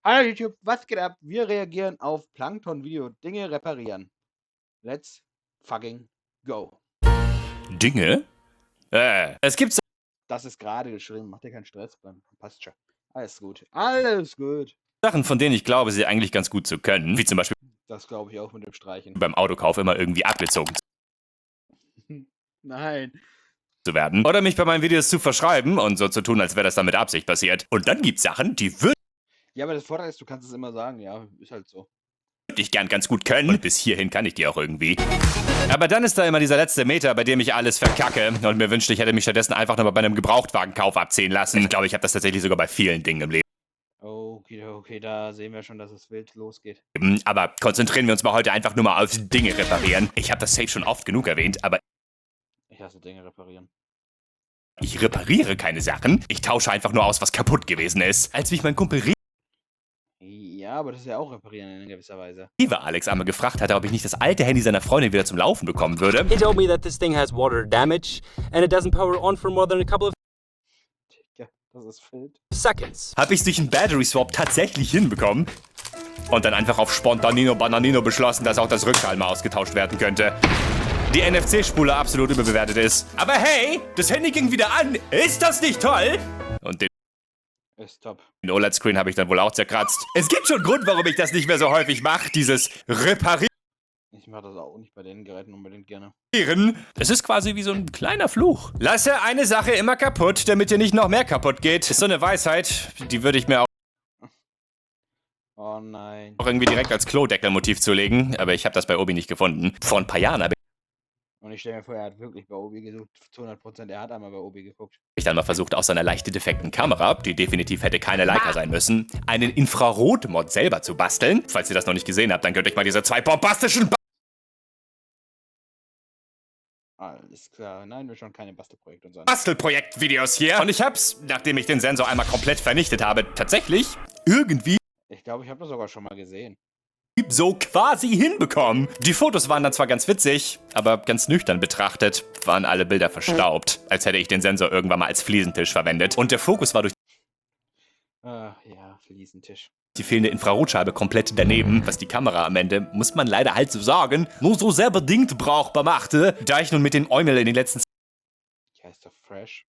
Hallo YouTube, was geht ab? Wir reagieren auf Plankton-Video. Dinge reparieren. Let's fucking go. Dinge? Es gibt Das ist gerade geschrieben. Mach dir keinen Stress. Passt schon. Alles gut. Alles gut. Sachen, von denen ich glaube, sie eigentlich ganz gut zu können, wie zum Beispiel Das glaube ich auch mit dem Streichen. beim Autokauf immer irgendwie abgezogen Nein. zu werden. Oder mich bei meinen Videos zu verschreiben und so zu tun, als wäre das dann mit Absicht passiert. Und dann gibt's Sachen, die würde Ja, aber das Vorteil ist, du kannst es immer sagen. Ja, ist halt so. ich gern ganz gut können. Und bis hierhin kann ich die auch irgendwie. Aber dann ist da immer dieser letzte Meter, bei dem ich alles verkacke und mir wünschte, ich hätte mich stattdessen einfach nur mal bei einem Gebrauchtwagenkauf abziehen lassen. Ich glaube, ich habe das tatsächlich sogar bei vielen Dingen im Leben. Okay, da sehen wir schon, dass es wild losgeht. Aber konzentrieren wir uns mal heute einfach nur mal auf Dinge reparieren. Ich habe das safe schon oft genug erwähnt, aber Ich hasse Dinge reparieren. ich repariere keine Sachen. Ich tausche einfach nur aus, was kaputt gewesen ist. Als mich mein Kumpel Ja, aber das ist ja auch reparieren in gewisser Weise. Rewe Alex einmal gefragt hatte, ob ich nicht das alte Handy seiner Freundin wieder zum Laufen bekommen würde, He told me that this thing has water damage and it doesn't power on for more than a couple of Ja, das ist wild. seconds. habe ich es durch einen Battery Swap tatsächlich hinbekommen und dann einfach auf Spontanino Bananino beschlossen, dass auch das Rückteil mal ausgetauscht werden könnte. Die NFC-Spule absolut überbewertet ist. Aber hey, das Handy ging wieder an. Ist das nicht toll? Und Ist top. den OLED-Screen habe ich dann wohl auch zerkratzt. Es gibt schon Grund, warum ich das nicht mehr so häufig mache, dieses Reparieren. Ich mache das auch nicht bei den Geräten unbedingt gerne. Es ist quasi wie so ein kleiner Fluch. Lasse eine Sache immer kaputt, damit dir nicht noch mehr kaputt geht. Ist so eine Weisheit, die würde ich mir Oh nein. auch irgendwie direkt als Klodeckelmotiv zulegen, aber ich habe das bei Obi nicht gefunden. Vor ein paar Jahren habe Und ich stelle mir vor, er hat wirklich bei Obi gesucht. Zu 100%. Er hat einmal bei Obi geguckt. ich dann mal versucht, aus seiner leicht defekten Kamera, die definitiv hätte keine Leica sein müssen, einen Infrarot-Mod selber zu basteln. Falls ihr das noch nicht gesehen habt, dann könnt ihr euch mal diese zwei bombastischen Alles klar. Nein, wir schauen keine Bastelprojekte und so an. Bastelprojekt-Videos hier. Und ich hab's, nachdem ich den Sensor einmal komplett vernichtet habe, tatsächlich irgendwie Ich glaube, ich habe das sogar schon mal gesehen. so quasi hinbekommen. Die Fotos waren dann zwar ganz witzig, aber ganz nüchtern betrachtet waren alle Bilder verstaubt, als hätte ich den Sensor irgendwann mal als Fliesentisch verwendet. Und der Fokus war durch Ja, Fliesentisch. die fehlende Infrarotscheibe komplett daneben, was die Kamera am Ende, muss man leider halt so sagen, nur so sehr bedingt brauchbar machte. Da ich nun mit den Eumel in den letzten Die heißt doch Fresh.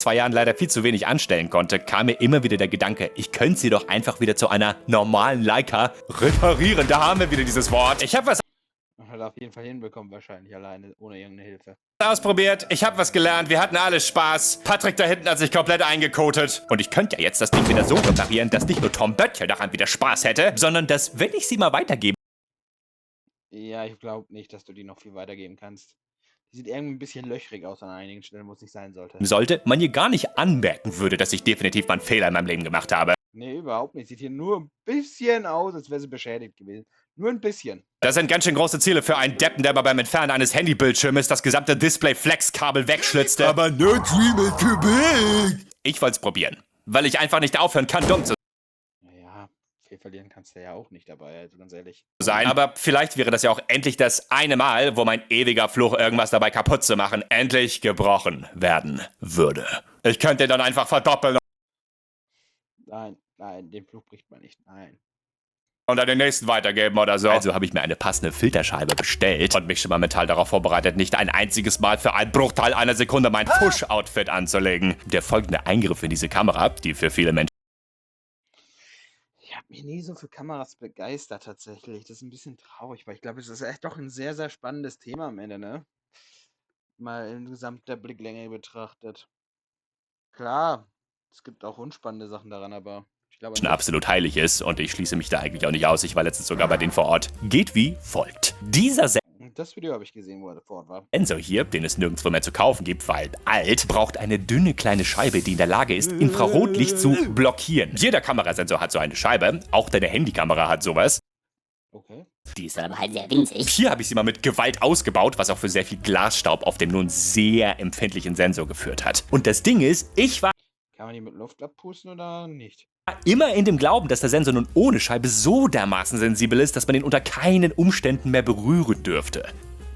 2 Jahren leider viel zu wenig anstellen konnte, kam mir immer wieder der Gedanke, ich könnte sie doch einfach wieder zu einer normalen Leica reparieren. Da haben wir wieder dieses Wort. Ich habe was Und hat auf jeden Fall hinbekommen, wahrscheinlich alleine, ohne irgendeine Hilfe. ausprobiert, ich habe was gelernt, wir hatten alle Spaß. Patrick da hinten hat sich komplett eingekotet. Und ich könnte ja jetzt das Ding wieder so reparieren, dass nicht nur Tom Böttcher daran wieder Spaß hätte, sondern dass, wenn ich sie mal weitergebe Ja, ich glaube nicht, dass du die noch viel weitergeben kannst. Die sieht irgendwie ein bisschen löchrig aus an einigen Stellen, wo es nicht sein sollte. sollte, man ihr gar nicht anmerken würde, dass ich definitiv mal einen Fehler in meinem Leben gemacht habe. Nee, überhaupt nicht. Sieht hier nur ein bisschen aus, als wäre sie beschädigt gewesen. Nur ein bisschen. Das sind ganz schön große Ziele für einen Deppen, der mal beim Entfernen eines Handybildschirmes das gesamte Display-Flex-Kabel wegschlitzte. Aber no dream it too big. Ich wollte es probieren, weil ich einfach nicht aufhören kann, dumm zu Naja, viel verlieren kannst du ja auch nicht dabei, also ganz ehrlich. sein. Aber vielleicht wäre das ja auch endlich das eine Mal, wo mein ewiger Fluch, irgendwas dabei kaputt zu machen, endlich gebrochen werden würde. Ich könnte dann einfach verdoppeln Nein, den Fluch bricht man nicht. Nein. und an den nächsten weitergeben oder so. Also habe ich mir eine passende Filterscheibe bestellt und mich schon mal mental darauf vorbereitet, nicht ein einziges Mal für einen Bruchteil einer Sekunde mein Fusch-Outfit anzulegen. Der folgende Eingriff in diese Kamera, die für viele Menschen Ich habe mich nie so für Kameras begeistert tatsächlich. Das ist ein bisschen traurig, weil ich glaube, es ist echt doch ein sehr, sehr spannendes Thema am Ende, ne? Mal in gesamter Blicklänge betrachtet. Klar, es gibt auch unspannende Sachen daran, aber ich glaube nicht. absolut heilig ist und ich schließe mich da eigentlich auch nicht aus. Ich war letztens sogar bei denen vor Ort. Geht wie folgt. Dieser Das Video habe ich gesehen, wo er vor Ort war. Sensor hier, den es nirgendwo mehr zu kaufen gibt, weil alt, braucht eine dünne kleine Scheibe, die in der Lage ist, Infrarotlicht zu blockieren. Jeder Kamerasensor hat so eine Scheibe, auch deine Handykamera hat sowas. Okay. Die ist aber halt sehr winzig. Hier habe ich sie mal mit Gewalt ausgebaut, was auch für sehr viel Glasstaub auf dem nun sehr empfindlichen Sensor geführt hat. Und das Ding ist, ich war Kann man die mit Luft abpusten oder nicht? immer in dem Glauben, dass der Sensor nun ohne Scheibe so dermaßen sensibel ist, dass man ihn unter keinen Umständen mehr berühren dürfte.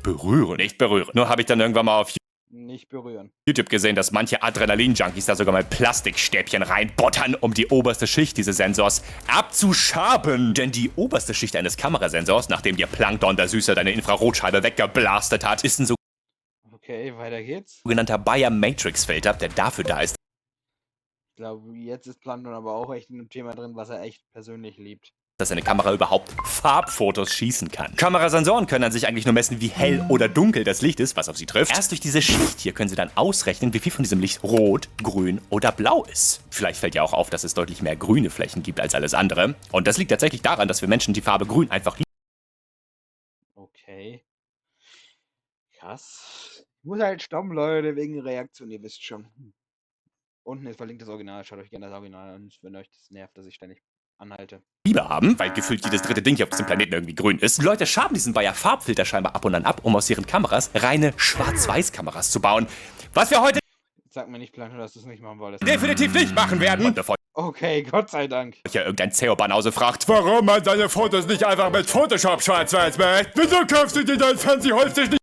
Berühren, nicht berühren. Nur habe ich dann irgendwann mal auf Nicht berühren. YouTube gesehen, dass manche Adrenalin-Junkies da sogar mal Plastikstäbchen reinbuttern, um die oberste Schicht dieses Sensors abzuschaben. Denn die oberste Schicht eines Kamerasensors, nachdem dir Plankton der Süße deine Infrarotscheibe weggeblastet hat, ist ein Okay, weiter geht's. sogenannter Bayer-Matrix-Filter, der dafür da ist, Ich glaube, jetzt ist Plankton aber auch echt in einem Thema drin, was er echt persönlich liebt. dass eine Kamera überhaupt Farbfotos schießen kann. Kamerasensoren können an sich eigentlich nur messen, wie hell oder dunkel das Licht ist, was auf sie trifft. Erst durch diese Schicht hier können sie dann ausrechnen, wie viel von diesem Licht rot, grün oder blau ist. Vielleicht fällt ja auch auf, dass es deutlich mehr grüne Flächen gibt als alles andere. Und das liegt tatsächlich daran, dass wir Menschen die Farbe grün einfach lieben. Okay. Krass. Ich muss halt stoppen, Leute, wegen Reaktion, ihr wisst schon. Unten ist verlinkt das Original, schaut euch gerne das Original an, wenn euch das nervt, dass ich ständig anhalte. Liebe haben, weil gefühlt jedes dritte Ding hier auf diesem Planeten irgendwie grün ist. Die Leute schaben diesen Bayer Farbfilter scheinbar ab und an ab, um aus ihren Kameras reine Schwarz-Weiß-Kameras zu bauen. Was wir heute Sag mir nicht, Plankton, dass du es nicht machen wolltest. definitiv nicht machen werden. Und bevor Okay, Gott sei Dank. euch ja irgendein CEO-Banause fragt, warum man seine Fotos nicht einfach mit Photoshop schwarz-weiß macht. Wieso kaufst du dir dein fancy Holztisch nicht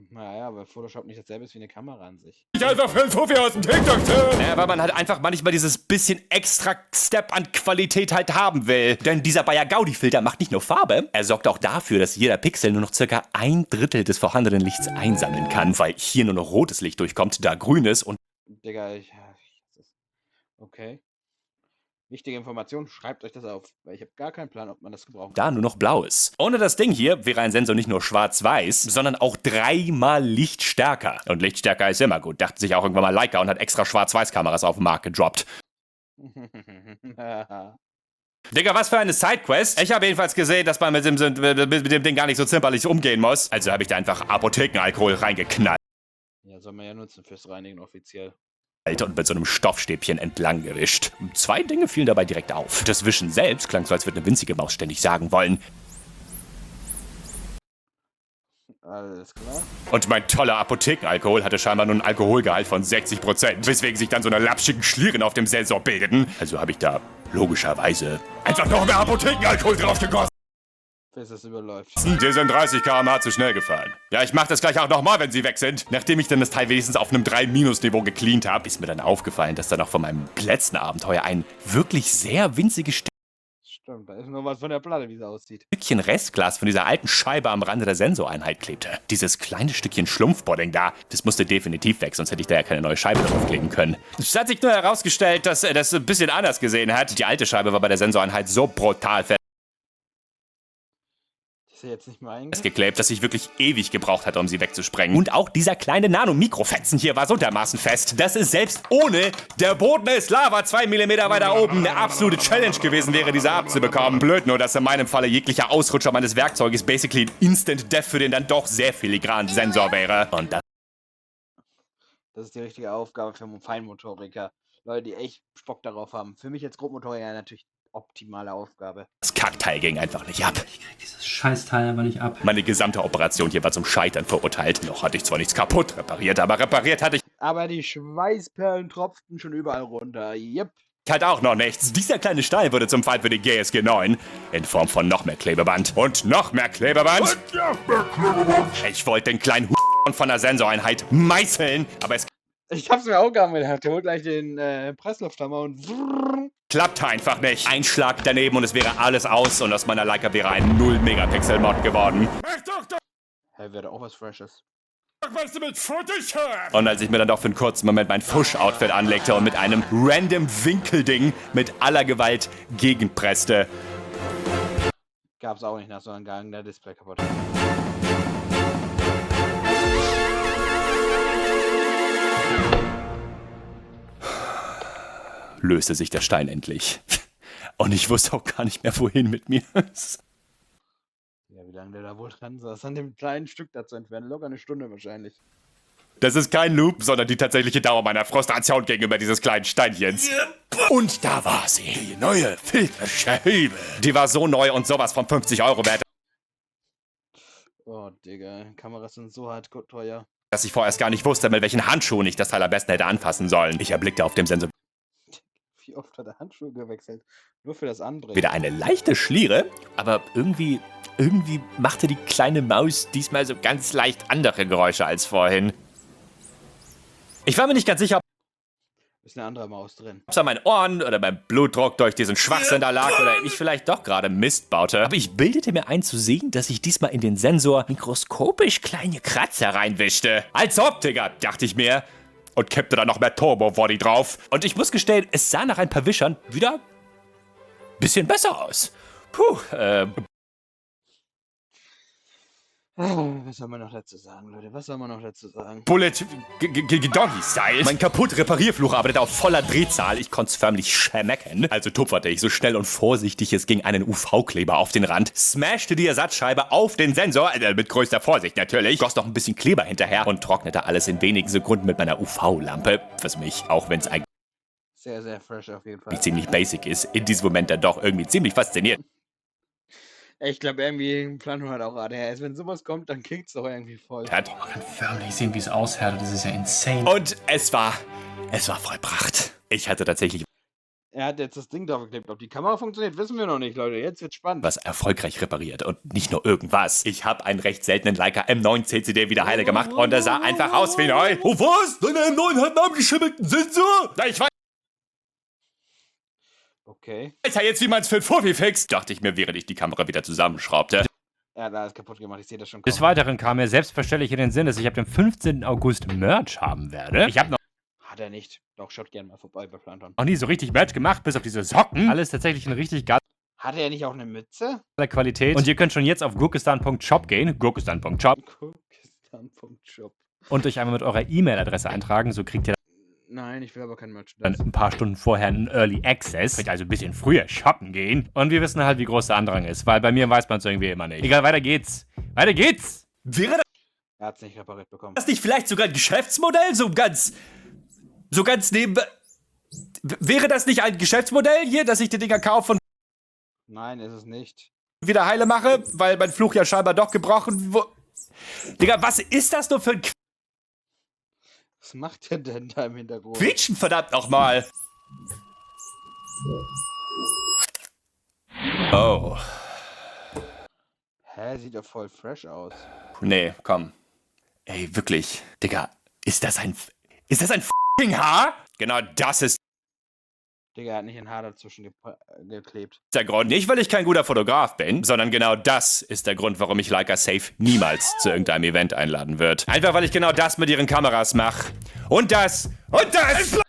Naja, aber Photoshop nicht dasselbe ist wie eine Kamera an sich. einfach für ein Fofi aus dem TikTok? Ja, weil man halt einfach manchmal dieses bisschen extra Step an Qualität halt haben will. Denn dieser Bayer Gaudi-Filter macht nicht nur Farbe, er sorgt auch dafür, dass jeder Pixel nur noch circa 1/3 des vorhandenen Lichts einsammeln kann, weil hier nur noch rotes Licht durchkommt, da grün ist und Digga, okay. Wichtige Information, schreibt euch das auf, weil ich habe gar keinen Plan, ob man das gebrauchen kann. da nur noch blau ist. Ohne das Ding hier wäre ein Sensor nicht nur schwarz-weiß, sondern auch 3-mal lichtstärker. Und lichtstärker ist immer gut, dachte sich auch irgendwann mal Leica und hat extra Schwarz-Weiß-Kameras auf den Markt gedroppt. Digga, was für eine Sidequest. Ich habe jedenfalls gesehen, dass man mit dem Ding gar nicht so zimperlich umgehen muss. Also habe ich da einfach Apothekenalkohol reingeknallt Ja, soll man ja nutzen fürs Reinigen offiziell. und mit so einem Stoffstäbchen entlang gewischt. 2 Dinge fielen dabei direkt auf. Das Wischen selbst klang so, als würde eine winzige Maus ständig sagen wollen. Alles klar. Und mein toller Apothekenalkohol hatte scheinbar nur einen Alkoholgehalt von 60%, weswegen sich dann so eine lapschigen Schlieren auf dem Sensor bildeten. Also habe ich da logischerweise einfach noch mehr Apothekenalkohol draufgegossen. Bis es überläuft. Die sind 30 km/h zu schnell gefahren. Ja, ich mach das gleich auch nochmal, wenn sie weg sind. Nachdem ich dann das Teil wenigstens auf einem 3-Niveau gecleant habe, ist mir dann aufgefallen, dass da noch von meinem letzten Abenteuer ein wirklich sehr winziges Stimmt, da ist nur was von der Platte, wie sie aussieht. Stückchen Restglas von dieser alten Scheibe am Rande der Sensoreinheit klebte. Dieses kleine Stückchen Schlumpfbodding da, das musste definitiv weg, sonst hätte ich da ja keine neue Scheibe draufkleben können. Es hat sich nur herausgestellt, dass er das ein bisschen anders gesehen hat. Die alte Scheibe war bei der Sensoreinheit so brutal Ist sie jetzt nicht mehr festgeklebt, dass ich wirklich ewig gebraucht hatte, um sie wegzusprengen. Und auch dieser kleine Nano-Mikrofetzen hier war so dermaßen fest, dass es selbst ohne der Boden ist Lava 2 mm weiter oben eine absolute Challenge gewesen wäre, diese abzubekommen. Blöd nur, dass in meinem Falle jeglicher Ausrutscher meines Werkzeuges basically ein Instant Death für den dann doch sehr filigranen Sensor wäre. Und Das ist die richtige Aufgabe für Feinmotoriker. Leute, die echt Bock darauf haben. Für mich als Grobmotoriker natürlich optimale Aufgabe. das Kackteil ging einfach nicht ab. Ich krieg dieses Scheißteil aber nicht ab. Meine gesamte Operation hier war zum Scheitern verurteilt. Noch hatte ich zwar nichts kaputt repariert, aber repariert hatte ich Aber die Schweißperlen tropften schon überall runter. Yep. halt auch noch nichts. Dieser kleine Stein wurde zum Fall für die GSG 9 in Form von noch mehr Klebeband. Und noch mehr Klebeband. Ich wollte den kleinen von der Sensoreinheit meißeln, aber es Ich hab's mir auch gar nicht gedacht. Der holt gleich den Presslufthammer und vrrrr. klappte einfach nicht. Ein Schlag daneben und es wäre alles aus und aus meiner Leica wäre ein 0-Megapixel-Mod geworden. Hey, wäre auch was Freshes. Und als ich mir dann doch für einen kurzen Moment mein Fusch-Outfit anlegte und mit einem random Winkelding mit aller Gewalt gegenpresste, Gab's auch nicht nach so einem Gang der Display kaputt. löste sich der Stein endlich. Und ich wusste auch gar nicht mehr, wohin mit mir. Ja, wie lange der da wohl dran saß, an dem kleinen Stück da zu entfernen. Locker eine Stunde wahrscheinlich. Das ist kein Loop, sondern die tatsächliche Dauer meiner Frustration gegenüber dieses kleinen Steinchens. Und da war sie, die neue Filterscheibe. Die war so neu und sowas von 50 € wert, Oh, Digga. Kameras sind so hart teuer. dass ich vorerst gar nicht wusste, mit welchen Handschuhen ich das Teil am besten hätte anfassen sollen. Ich erblickte auf dem Sensor Wie oft hat er Handschuhe gewechselt? Nur für das Anbringen. wieder eine leichte Schliere, aber irgendwie machte die kleine Maus diesmal so ganz leicht andere Geräusche als vorhin. Ich war mir nicht ganz sicher, Ist eine andere Maus drin. ob es an meinen Ohren oder beim Blutdruck durch diesen Schwachsinn da lag oder ich vielleicht doch gerade Mist baute. Aber ich bildete mir ein zu sehen, dass ich diesmal in den Sensor mikroskopisch kleine Kratzer reinwischte. Als ob, Digga, dachte ich mir. Und kippte dann noch mehr Turbo-Body drauf. Und ich muss gestehen, es sah nach ein paar Wischern wieder bisschen besser aus. Puh, Was soll man noch dazu sagen, Leute? Was soll man noch dazu sagen? Bullet Doggy-Style. Mein kaputt Reparierfluch arbeitet auf voller Drehzahl. Ich konnte es förmlich schmecken. Also tupferte ich so schnell und vorsichtig es ging einen UV-Kleber auf den Rand, smashte die Ersatzscheibe auf den Sensor, mit größter Vorsicht natürlich, goss noch ein bisschen Kleber hinterher und trocknete alles in wenigen Sekunden mit meiner UV-Lampe, was mich, auch wenn es eigentlich Sehr, sehr fresh auf jeden Fall. ziemlich basic ist, in diesem Moment dann doch irgendwie ziemlich fasziniert Ich glaube, irgendwie Planung hat auch ADHS. Wenn sowas kommt, dann kickt's doch irgendwie voll. hat. Man kann förmlich sehen, wie es aushärtet. Das ist ja insane. Und es war vollbracht. Ich hatte tatsächlich Er hat jetzt das Ding drauf geklebt. Ob die Kamera funktioniert, wissen wir noch nicht, Leute. Jetzt wird's spannend. was erfolgreich repariert und nicht nur irgendwas. Ich habe einen recht seltenen Leica M9 CCD wieder heile gemacht und er sah einfach aus wie neu. Oh was? Deine M9 hat einen abgeschimmelten Sensor? Na, ich weiß Okay. ja jetzt, wie man es für ein Fuffi fixt, dachte ich mir, während ich die Kamera wieder zusammenschraubte. Er hat alles kaputt gemacht. Ich sehe das schon Des kommen. Weiteren kam mir selbstverständlich in den Sinn, dass ich ab dem 15. August Merch haben werde. Ich habe noch Hat er nicht. Doch, schaut gerne mal vorbei bei Planton. nie so richtig Merch gemacht, bis auf diese Socken. Alles tatsächlich in richtig geiler Hat er nicht auch eine Mütze? Qualität. Und ihr könnt schon jetzt auf gurkistan.shop gehen, gurkistan.shop, Kurdistan.shop. und euch einmal mit eurer E-Mail-Adresse eintragen. So kriegt ihr Nein, ich will aber kein dann Merchandise. ein paar Stunden vorher einen Early Access. Könnt also ein bisschen früher shoppen gehen. Und wir wissen halt, wie groß der Andrang ist, weil bei mir weiß man es irgendwie immer nicht. Egal, weiter geht's. Weiter geht's! Wäre Er hat's nicht repariert bekommen. das nicht vielleicht sogar ein Geschäftsmodell? So ganz neben... Wäre das nicht ein Geschäftsmodell hier, dass ich die Dinger kaufe und Nein, ist es nicht. wieder heile mache? Weil mein Fluch ja scheinbar doch gebrochen wurde. Digga, was ist das nur für ein Was macht er denn da im Hintergrund? Quietschen, verdammt nochmal? Oh. Hä, sieht doch voll fresh aus. Nee, komm. Ey, wirklich. Digga, ist das ein f***ing Haar? Genau das ist Digga, er hat nicht ein Haar dazwischen geklebt. der Grund. Nicht, weil ich kein guter Fotograf bin, sondern genau das ist der Grund, warum mich Leica Safe niemals zu irgendeinem Event einladen wird. Einfach, weil ich genau das mit ihren Kameras mache. Und das. Und das.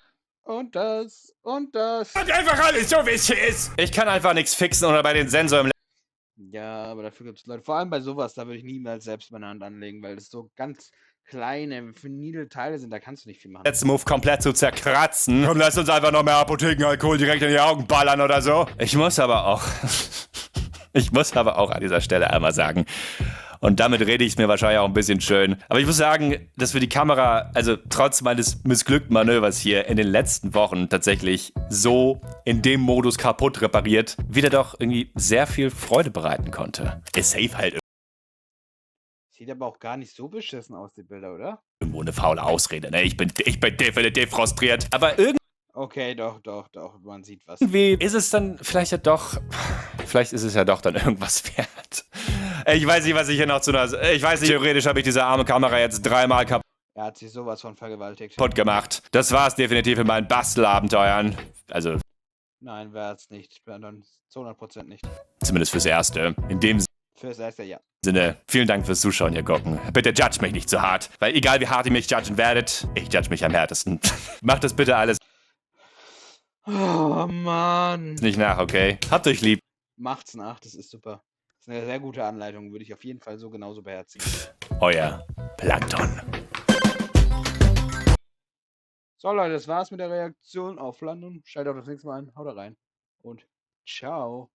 Und das. Und das. Und einfach alles so, wie es ist. Ich kann einfach nichts fixen oder bei den Sensor im Ja, aber dafür gibt es Leute. Vor allem bei sowas, da würde ich niemals selbst meine Hand anlegen, weil das so ganz kleine, finide Teile sind, da kannst du nicht viel machen. letzten Move komplett zu zerkratzen. Komm, lass uns einfach noch mehr Apothekenalkohol direkt in die Augen ballern oder so. Ich muss aber auch an dieser Stelle einmal sagen, und damit rede ich es mir wahrscheinlich auch ein bisschen schön, aber ich muss sagen, dass wir die Kamera, also trotz meines missglückten Manövers hier in den letzten Wochen tatsächlich so in dem Modus kaputt repariert, wieder doch irgendwie sehr viel Freude bereiten konnte. Ist safe halt Sieht aber auch gar nicht so beschissen aus, die Bilder, oder? irgendwo eine faule Ausrede, ne? Ich bin definitiv frustriert, aber Okay, doch, man sieht was. irgendwie ist es dann vielleicht ist es ja doch dann irgendwas wert. Ich weiß nicht, was ich hier noch ich weiß nicht, theoretisch habe ich diese arme Kamera jetzt 3-mal kaputt Er hat sich sowas von vergewaltigt. gemacht. Das war's definitiv in meinen Bastelabenteuern. Also, Nein, wer hat's nicht? Dann zu 100% nicht. zumindest fürs Erste. In dem Fürs erste ja. Sinne, vielen Dank fürs Zuschauen, ihr Gocken. Bitte judge mich nicht zu hart, weil egal wie hart ihr mich judgen werdet, ich judge mich am härtesten. Macht das bitte alles Oh Mann. nicht nach, okay? Habt euch lieb. Macht's nach, das ist super. Das ist eine sehr gute Anleitung, würde ich auf jeden Fall so genauso beherzigen. Euer Plankton. So Leute, das war's mit der Reaktion auf London. Schaltet auch das nächste Mal ein. Haut rein. Und ciao.